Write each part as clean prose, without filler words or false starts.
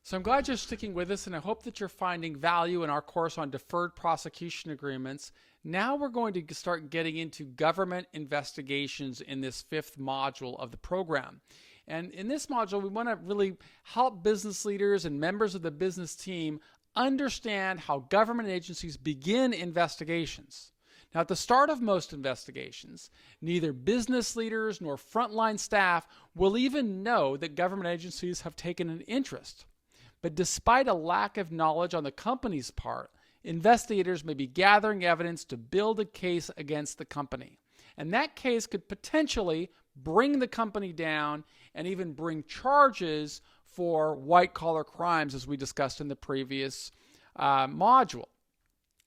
So I'm glad you're sticking with us, and I hope that you're finding value in our course on deferred prosecution agreements. Now we're going to start getting into government investigations in this fifth module of the program. And in this module, we want to really help business leaders and members of the business team understand how government agencies begin investigations. Now, at the start of most investigations, neither business leaders nor frontline staff will even know that government agencies have taken an interest. But despite a lack of knowledge on the company's part, investigators may be gathering evidence to build a case against the company. And that case could potentially bring the company down and even bring charges for white-collar crimes, as we discussed in the previous module.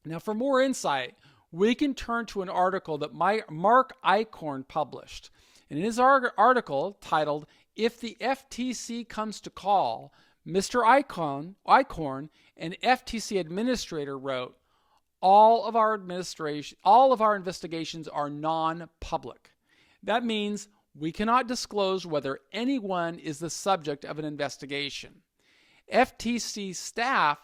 Now, for more insight, we can turn to an article that Mark Eichorn published. And in his article titled, "If the FTC Comes to Call," Mr. Eichorn, an FTC administrator, wrote, all of our investigations are non-public. That means we cannot disclose whether anyone is the subject of an investigation. FTC staff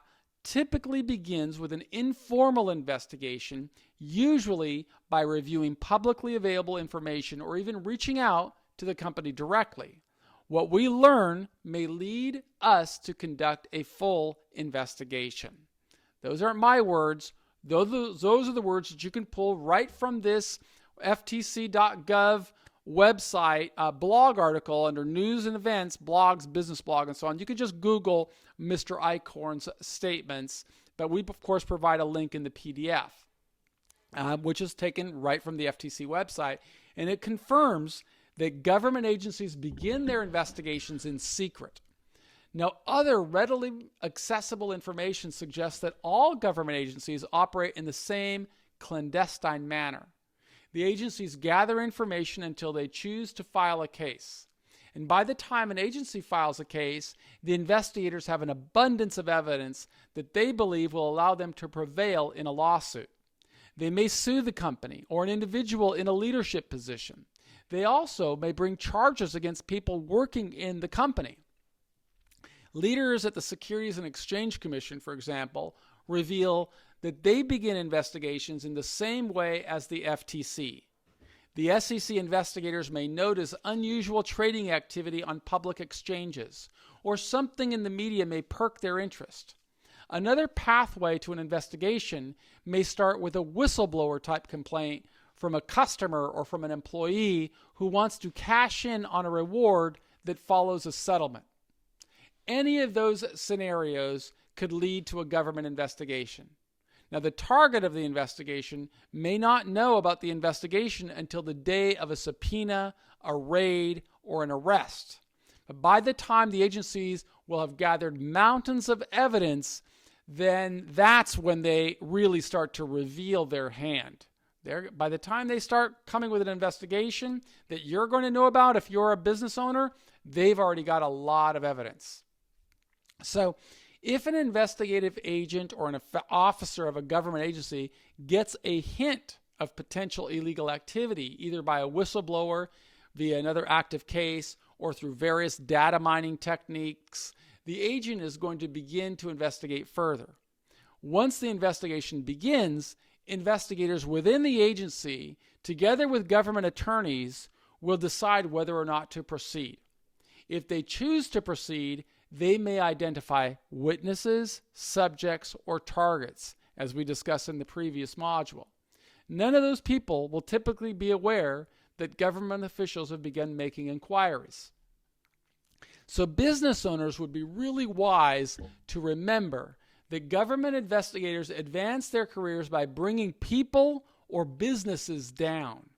typically begins with an informal investigation, usually by reviewing publicly available information or even reaching out to the company directly. What we learn may lead us to conduct a full investigation. Those aren't my words. Those are the words that you can pull right from this ftc.gov website blog article under news and events, blogs, business blog, and so on. You can just Google Mr. Eichorn's statements, but we, of course, provide a link in the PDF, which is taken right from the FTC website, and it confirms that government agencies begin their investigations in secret. Now, other readily accessible information suggests that all government agencies operate in the same clandestine manner. The agencies gather information until they choose to file a case. And by the time an agency files a case, the investigators have an abundance of evidence that they believe will allow them to prevail in a lawsuit. They may sue the company or an individual in a leadership position. They also may bring charges against people working in the company. Leaders at the Securities and Exchange Commission, for example, reveal that they begin investigations in the same way as the FTC. The SEC investigators may notice unusual trading activity on public exchanges, or something in the media may perk their interest. Another pathway to an investigation may start with a whistleblower-type complaint from a customer or from an employee who wants to cash in on a reward that follows a settlement. Any of those scenarios could lead to a government investigation. Now, the target of the investigation may not know about the investigation until the day of a subpoena, a raid, or an arrest. But by the time the agencies will have gathered mountains of evidence, then that's when they really start to reveal their hand. By the time they start coming with an investigation that you're going to know about if you're a business owner, they've already got a lot of evidence. So if an investigative agent or an officer of a government agency gets a hint of potential illegal activity, either by a whistleblower, via another active case, or through various data mining techniques, the agent is going to begin to investigate further. Once the investigation begins, investigators within the agency, together with government attorneys, will decide whether or not to proceed. If they choose to proceed, they may identify witnesses, subjects, or targets, as we discussed in the previous module. None of those people will typically be aware that government officials have begun making inquiries. So business owners would be really wise to remember that government investigators advance their careers by bringing people or businesses down.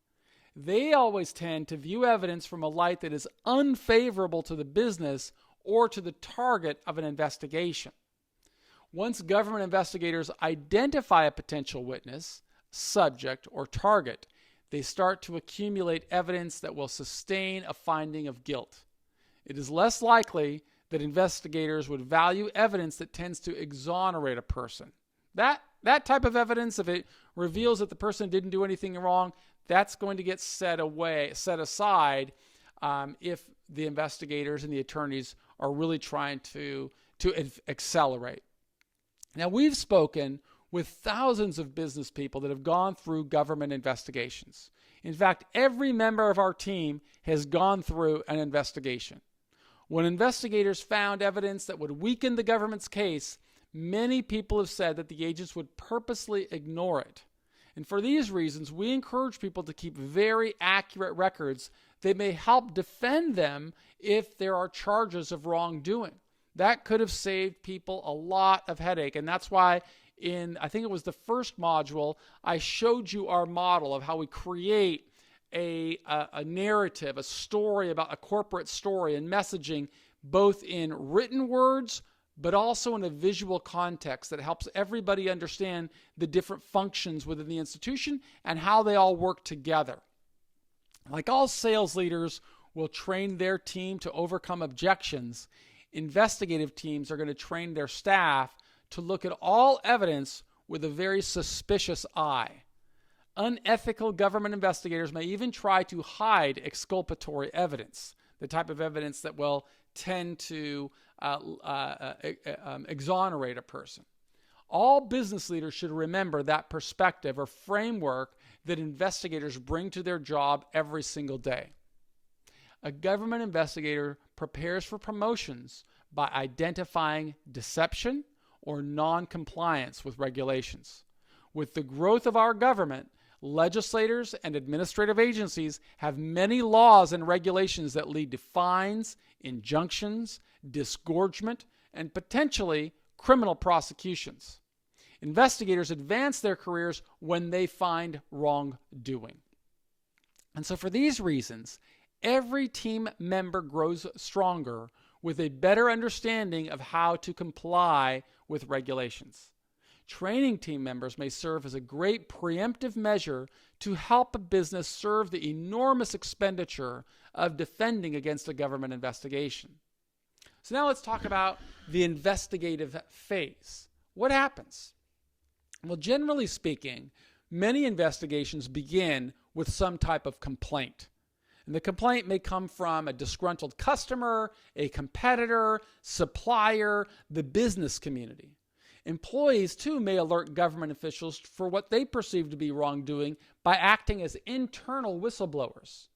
They always tend to view evidence from a light that is unfavorable to the business or to the target of an investigation. Once government investigators identify a potential witness, subject, or target, they start to accumulate evidence that will sustain a finding of guilt. It is less likely that investigators would value evidence that tends to exonerate a person. That type of evidence, if it reveals that the person didn't do anything wrong, that's going to get set aside if the investigators and the attorneys are really trying to accelerate. Now, we've spoken with thousands of business people that have gone through government investigations. In fact, every member of our team has gone through an investigation. When investigators found evidence that would weaken the government's case, many people have said that the agents would purposely ignore it. And for these reasons, we encourage people to keep very accurate records that may help defend them if there are charges of wrongdoing. That could have saved people a lot of headache. And that's why I think it was the first module, I showed you our model of how we create a narrative, a story about a corporate story and messaging, both in written words, but also in a visual context that helps everybody understand the different functions within the institution and how they all work together. Like all sales leaders will train their team to overcome objections, investigative teams are going to train their staff to look at all evidence with a very suspicious eye. Unethical government investigators may even try to hide exculpatory evidence, the type of evidence that will tend to exonerate a person. All business leaders should remember that perspective or framework that investigators bring to their job every single day. A government investigator prepares for promotions by identifying deception or non-compliance with regulations. With the growth of our government, legislators and administrative agencies have many laws and regulations that lead to fines, injunctions, disgorgement, and potentially criminal prosecutions. Investigators advance their careers when they find wrongdoing. And so for these reasons, every team member grows stronger with a better understanding of how to comply with regulations. Training team members may serve as a great preemptive measure to help a business serve the enormous expenditure of defending against a government investigation. So now let's talk about the investigative phase. What happens? Well, generally speaking, many investigations begin with some type of complaint. And the complaint may come from a disgruntled customer, a competitor, supplier, the business community. Employees, too, may alert government officials for what they perceive to be wrongdoing by acting as internal whistleblowers.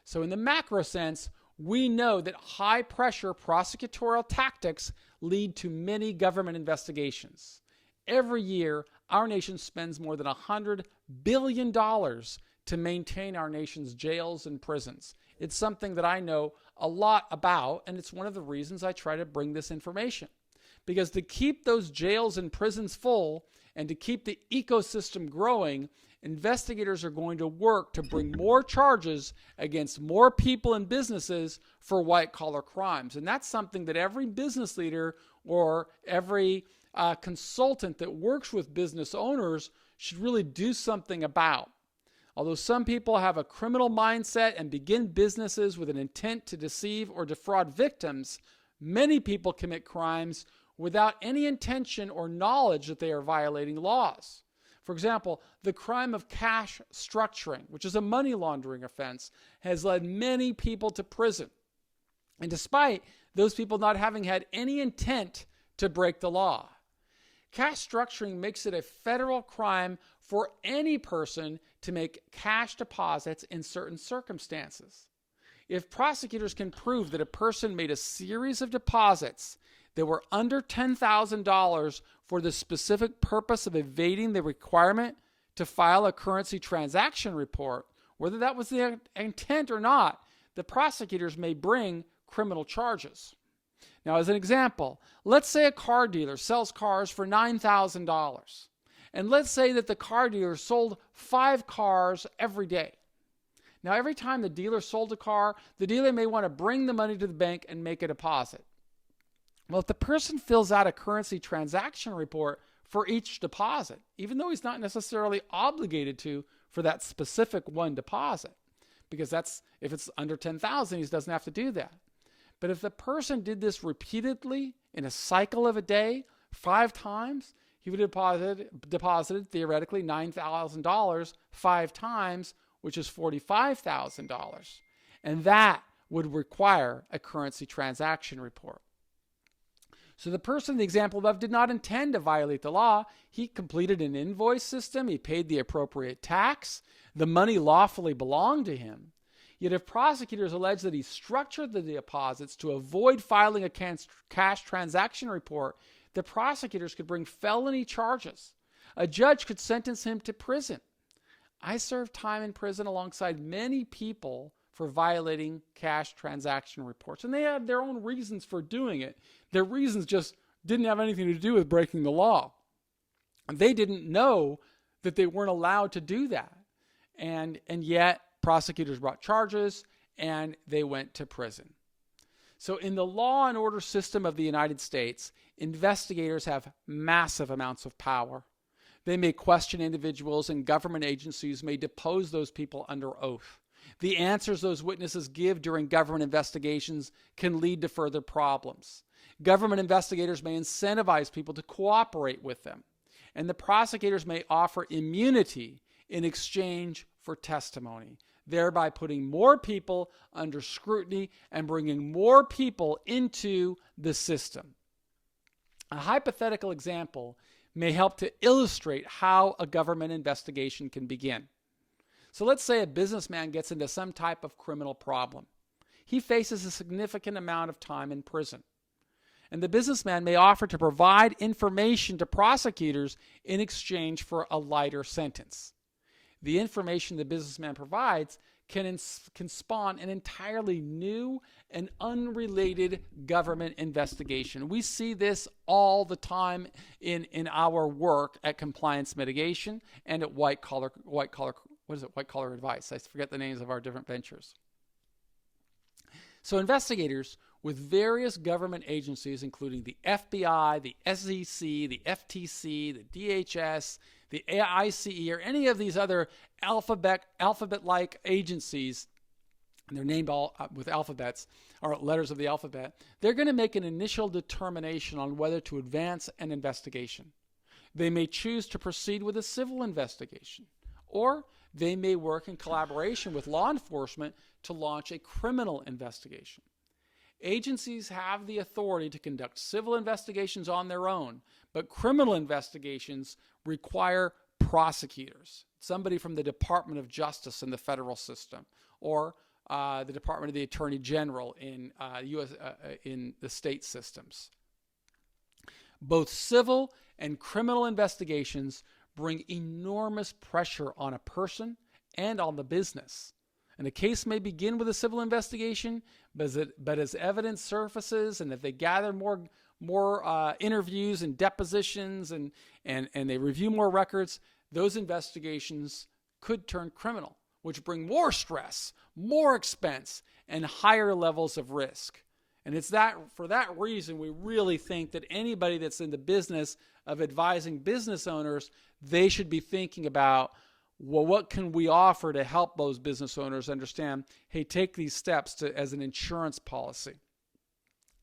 So in the macro sense, we know that high-pressure prosecutorial tactics lead to many government investigations. Every year, our nation spends more than $100 billion to maintain our nation's jails and prisons. It's something that I know a lot about, and it's one of the reasons I try to bring this information. Because to keep those jails and prisons full and to keep the ecosystem growing, investigators are going to work to bring more charges against more people and businesses for white-collar crimes. And that's something that every business leader or every consultant that works with business owners should really do something about. Although some people have a criminal mindset and begin businesses with an intent to deceive or defraud victims, many people commit crimes without any intention or knowledge that they are violating laws. For example, the crime of cash structuring, which is a money laundering offense, has led many people to prison. And despite those people not having had any intent to break the law. Cash structuring makes it a federal crime for any person to make cash deposits in certain circumstances. If prosecutors can prove that a person made a series of deposits that were under $10,000 for the specific purpose of evading the requirement to file a currency transaction report, whether that was the intent or not, the prosecutors may bring criminal charges. Now, as an example, let's say a car dealer sells cars for $9,000. And let's say that the car dealer sold 5 cars every day. Now, every time the dealer sold a car, the dealer may want to bring the money to the bank and make a deposit. Well, if the person fills out a currency transaction report for each deposit, even though he's not necessarily obligated to for that specific one deposit, because if it's under $10,000, he doesn't have to do that. But if the person did this repeatedly in a cycle of a day, 5 times, he would have deposited theoretically $9,000 5 times, which is $45,000. And that would require a currency transaction report. So the person in the example above did not intend to violate the law. He completed an invoice system. He paid the appropriate tax. The money lawfully belonged to him. Yet if prosecutors allege that he structured the deposits to avoid filing a cash transaction report, the prosecutors could bring felony charges. A judge could sentence him to prison. I served time in prison alongside many people for violating cash transaction reports. And they had their own reasons for doing it. Their reasons just didn't have anything to do with breaking the law. They didn't know that they weren't allowed to do that. And yet prosecutors brought charges and they went to prison. So in the law and order system of the United States, investigators have massive amounts of power. They may question individuals, and government agencies may depose those people under oath. The answers those witnesses give during government investigations can lead to further problems. Government investigators may incentivize people to cooperate with them, and the prosecutors may offer immunity in exchange for testimony, thereby putting more people under scrutiny and bringing more people into the system. A hypothetical example may help to illustrate how a government investigation can begin. So let's say a businessman gets into some type of criminal problem. He faces a significant amount of time in prison. And the businessman may offer to provide information to prosecutors in exchange for a lighter sentence. The information the businessman provides can spawn an entirely new and unrelated government investigation. We see this all the time in our work at compliance mitigation and at white collar advice. I forget the names of our different ventures. So investigators with various government agencies, including the FBI, the SEC, the FTC, the DHS, the ICE, or any of these other alphabet-like agencies, and they're named all with alphabets, or letters of the alphabet, they're going to make an initial determination on whether to advance an investigation. They may choose to proceed with a civil investigation, or they may work in collaboration with law enforcement to launch a criminal investigation. Agencies have the authority to conduct civil investigations on their own, but criminal investigations require prosecutors, somebody from the Department of Justice in the federal system, or the Department of the Attorney General in the state systems. Both civil and criminal investigations bring enormous pressure on a person and on the business. And a case may begin with a civil investigation, but as evidence surfaces and if they gather more interviews and depositions and they review more records, those investigations could turn criminal, which bring more stress, more expense, and higher levels of risk. And it's for that reason we really think that anybody that's in the business of advising business owners, they should be thinking about, well, what can we offer to help those business owners understand, hey, take these steps as an insurance policy.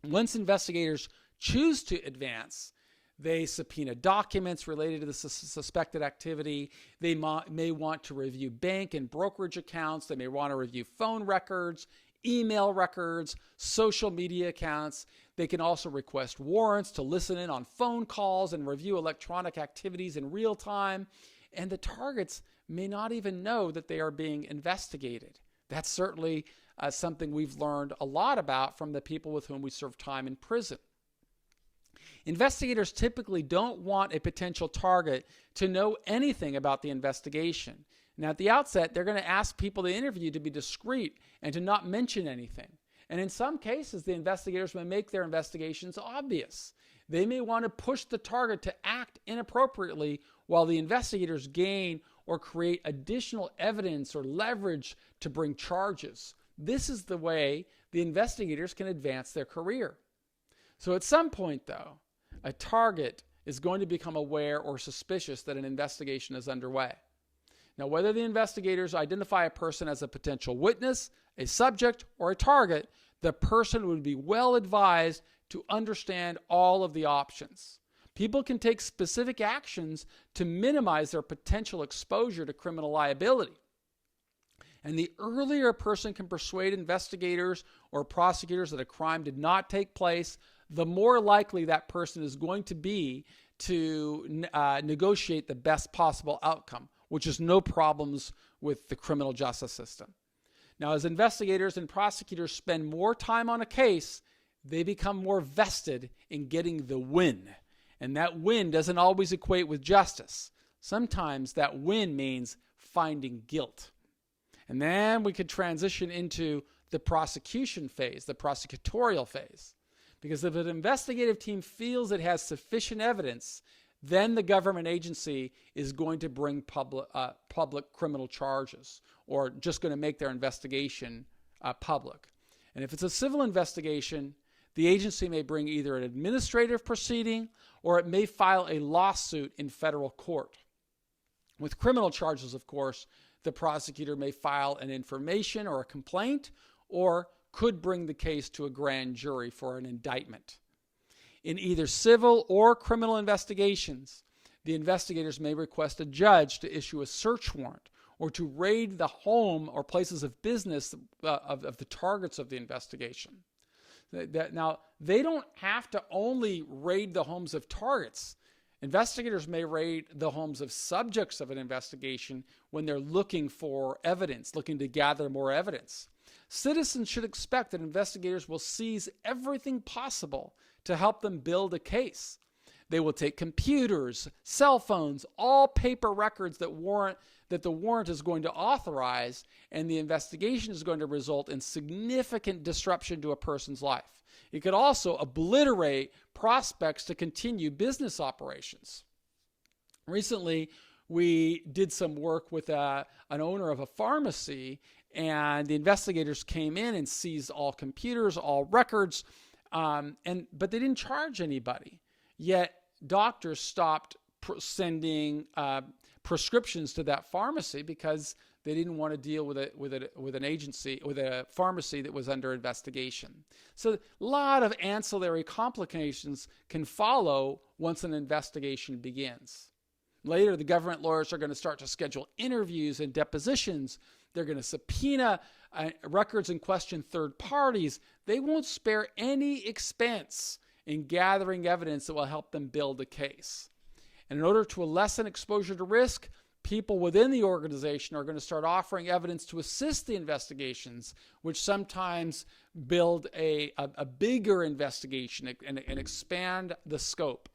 Once investigators choose to advance, they subpoena documents related to the suspected activity. They may want to review bank and brokerage accounts. They may want to review phone records, email records, social media accounts. They can also request warrants to listen in on phone calls and review electronic activities in real time. And the targets may not even know that they are being investigated. That's certainly something we've learned a lot about from the people with whom we serve time in prison. Investigators typically don't want a potential target to know anything about the investigation. Now, at the outset, they're going to ask people they interview to be discreet and to not mention anything. And in some cases, the investigators may make their investigations obvious. They may want to push the target to act inappropriately while the investigators gain or create additional evidence or leverage to bring charges. This is the way the investigators can advance their career. So at some point, though, a target is going to become aware or suspicious that an investigation is underway. Now, whether the investigators identify a person as a potential witness, a subject, or a target, the person would be well advised to understand all of the options. People can take specific actions to minimize their potential exposure to criminal liability. And the earlier a person can persuade investigators or prosecutors that a crime did not take place, the more likely that person is going to be to negotiate the best possible outcome, which is no problems with the criminal justice system. Now, as investigators and prosecutors spend more time on a case, they become more vested in getting the win. And that win doesn't always equate with justice. Sometimes that win means finding guilt. And then we could transition into the prosecution phase, the prosecutorial phase. Because if an investigative team feels it has sufficient evidence, then the government agency is going to bring public criminal charges, or just going to make their investigation public. And if it's a civil investigation, the agency may bring either an administrative proceeding or it may file a lawsuit in federal court. With criminal charges, of course, the prosecutor may file an information or a complaint, or could bring the case to a grand jury for an indictment. In either civil or criminal investigations, the investigators may request a judge to issue a search warrant or to raid the home or places of business of the targets of the investigation. Now, they don't have to only raid the homes of targets. Investigators may raid the homes of subjects of an investigation when they're looking for evidence, looking to gather more evidence. Citizens should expect that investigators will seize everything possible to help them build a case. They will take computers, cell phones, all paper records that the warrant is going to authorize, and the investigation is going to result in significant disruption to a person's life. It could also obliterate prospects to continue business operations. Recently, we did some work with an owner of a pharmacy, and the investigators came in and seized all computers, all records, but they didn't charge anybody. Yet doctors stopped sending prescriptions to that pharmacy because they didn't want to deal with an agency, with a pharmacy that was under investigation. So a lot of ancillary complications can follow once an investigation begins. Later, the government lawyers are going to start to schedule interviews and depositions. They're going to subpoena records and question third parties. They won't spare any expense in gathering evidence that will help them build a case. And in order to lessen exposure to risk, people within the organization are going to start offering evidence to assist the investigations, which sometimes build a bigger investigation and expand the scope.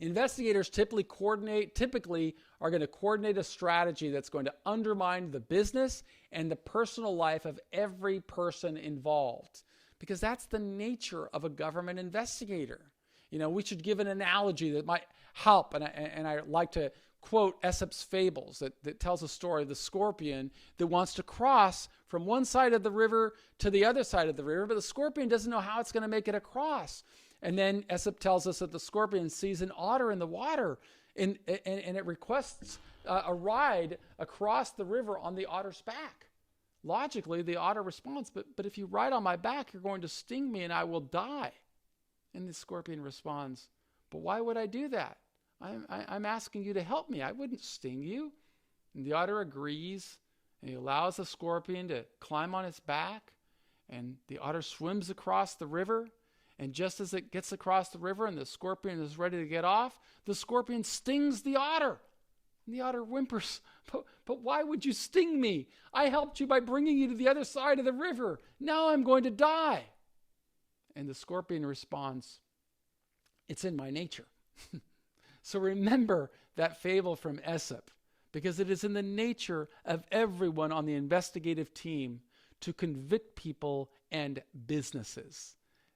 Investigators typically are going to coordinate a strategy that's going to undermine the business and the personal life of every person involved, because that's the nature of a government investigator. You know, we should give an analogy that might help, and I like to quote Aesop's fables that tells a story of the scorpion that wants to cross from one side of the river to the other side of the river, but the scorpion doesn't know how it's going to make it across. And then Aesop tells us that the scorpion sees an otter in the water, and it requests a ride across the river on the otter's back. Logically, the otter responds, but if you ride on my back, you're going to sting me and I will die. And the scorpion responds, but why would I do that? I'm asking you to help me. I wouldn't sting you. And the otter agrees, and he allows the scorpion to climb on its back, and the otter swims across the river. And just as it gets across the river and the scorpion is ready to get off, the scorpion stings the otter. And the otter whimpers, but why would you sting me? I helped you by bringing you to the other side of the river. Now I'm going to die. And the scorpion responds, it's in my nature. So remember that fable from Aesop, because it is in the nature of everyone on the investigative team to convict people and businesses.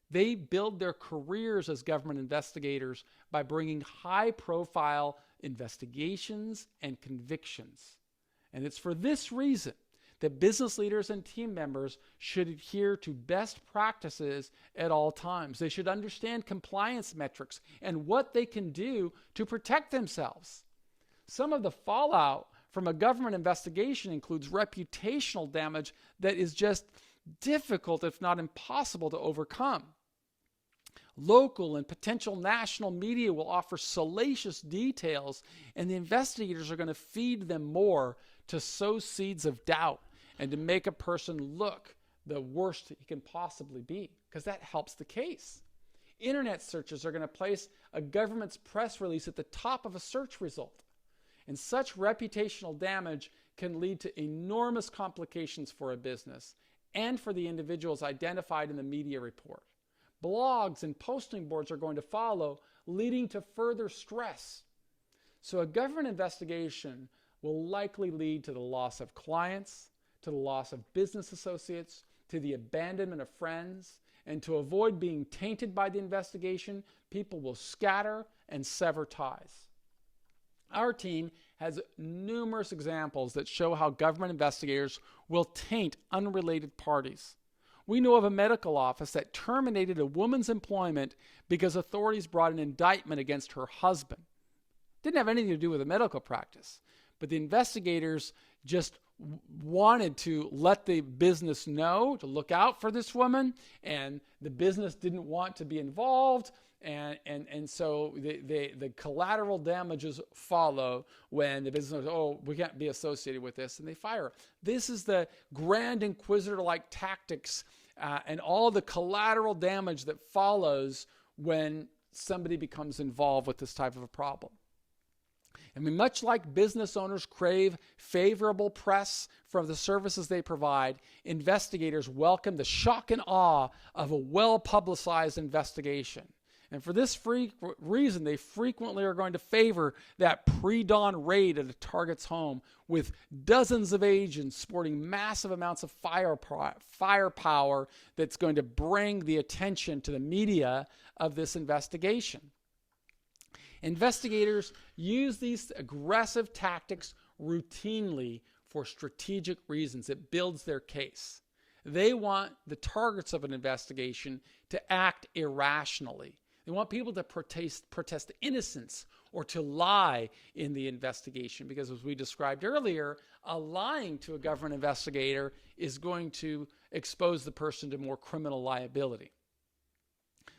They build their careers as government investigators by bringing high-profile investigations and convictions. And it's for this reason that business leaders and team members should adhere to best practices at all times. They should understand compliance metrics and what they can do to protect themselves. Some of the fallout from a government investigation includes reputational damage that is just difficult, if not impossible, to overcome. Local and potential national media will offer salacious details, and the investigators are going to feed them more to sow seeds of doubt and to make a person look the worst he can possibly be, because that helps the case. Internet searches are going to place a government's press release at the top of a search result. And such reputational damage can lead to enormous complications for a business and for the individuals identified in the media report. Blogs and posting boards are going to follow, leading to further stress. So a government investigation will likely lead to the loss of clients, to the loss of business associates, to the abandonment of friends, and to avoid being tainted by the investigation, people will scatter and sever ties. Our team has numerous examples that show how government investigators will taint unrelated parties. We know of a medical office that terminated a woman's employment because authorities brought an indictment against her husband. Didn't have anything to do with a medical practice, but the investigators just wanted to let the business know to look out for this woman, and the business didn't want to be involved. And so the collateral damages follow when the business goes, oh, we can't be associated with this, and they fire her. This is the grand inquisitor-like tactics and all the collateral damage that follows when somebody becomes involved with this type of a problem. I mean, much like business owners crave favorable press for the services they provide, investigators welcome the shock and awe of a well-publicized investigation. And for this reason, they frequently are going to favor that pre-dawn raid at a target's home with dozens of agents sporting massive amounts of firepower that's going to bring the attention to the media of this investigation. Investigators use these aggressive tactics routinely for strategic reasons. It builds their case. They want the targets of an investigation to act irrationally. They want people to protest innocence or to lie in the investigation, because as we described earlier, lying to a government investigator is going to expose the person to more criminal liability.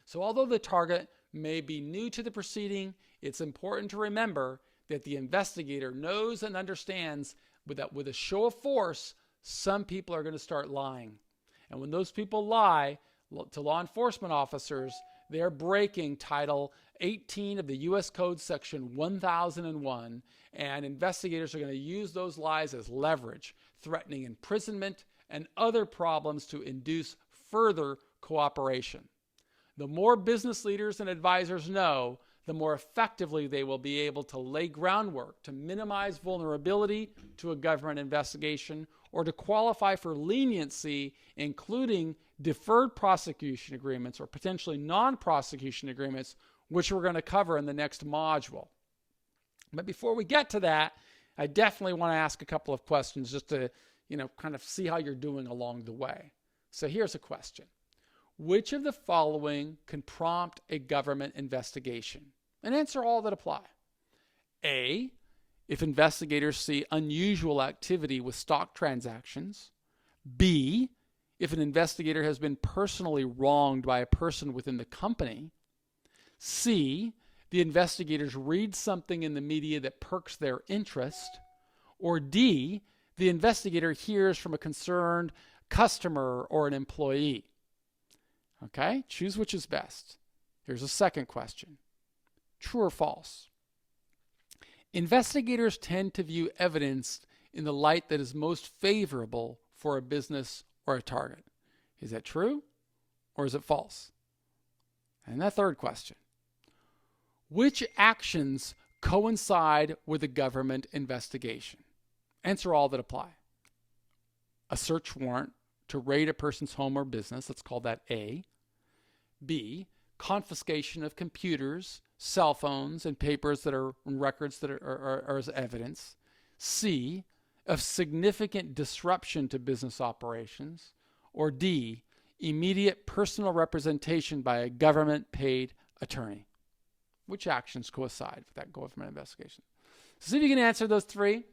So although the target may be new to the proceeding, it's important to remember that the investigator knows and understands that with a show of force, some people are going to start lying. And when those people lie to law enforcement officers, they're breaking Title 18 of the U.S. Code, Section 1001, and investigators are going to use those lies as leverage, threatening imprisonment and other problems to induce further cooperation. The more business leaders and advisors know, the more effectively they will be able to lay groundwork to minimize vulnerability to a government investigation or to qualify for leniency, including deferred prosecution agreements or potentially non-prosecution agreements, which we're going to cover in the next module. But before we get to that, I definitely want to ask a couple of questions just to, kind of see how you're doing along the way. So here's a question. Which of the following can prompt a government investigation? And answer all that apply. A, if investigators see unusual activity with stock transactions. B, if an investigator has been personally wronged by a person within the company. C, the investigators read something in the media that perks their interest. Or D, the investigator hears from a concerned customer or an employee. Okay, choose which is best. Here's a second question. True or false? Investigators tend to view evidence in the light that is most favorable for a business or a target. Is that true or is it false? And that third question. Which actions coincide with a government investigation? Answer all that apply. A search warrant to raid a person's home or business, let's call that A. B, confiscation of computers, cell phones, and papers that are records that are as evidence. C, of significant disruption to business operations. Or D, immediate personal representation by a government-paid attorney. Which actions coincide with that government investigation? So see if you can answer those three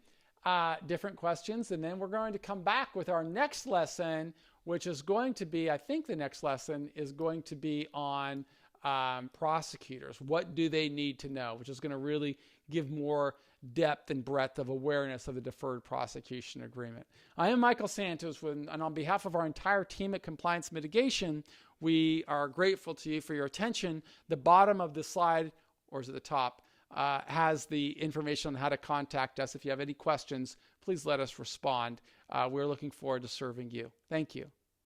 different questions, and then we're going to come back with our next lesson, which is going to be, I think the next lesson is going to be on prosecutors. What do they need to know? Which is going to really give more depth and breadth of awareness of the Deferred Prosecution Agreement. I am Michael Santos, and on behalf of our entire team at Compliance Mitigation, we are grateful to you for your attention. The bottom of the slide, or is it the top, has the information on how to contact us. If you have any questions, please let us respond. We're looking forward to serving you. Thank you.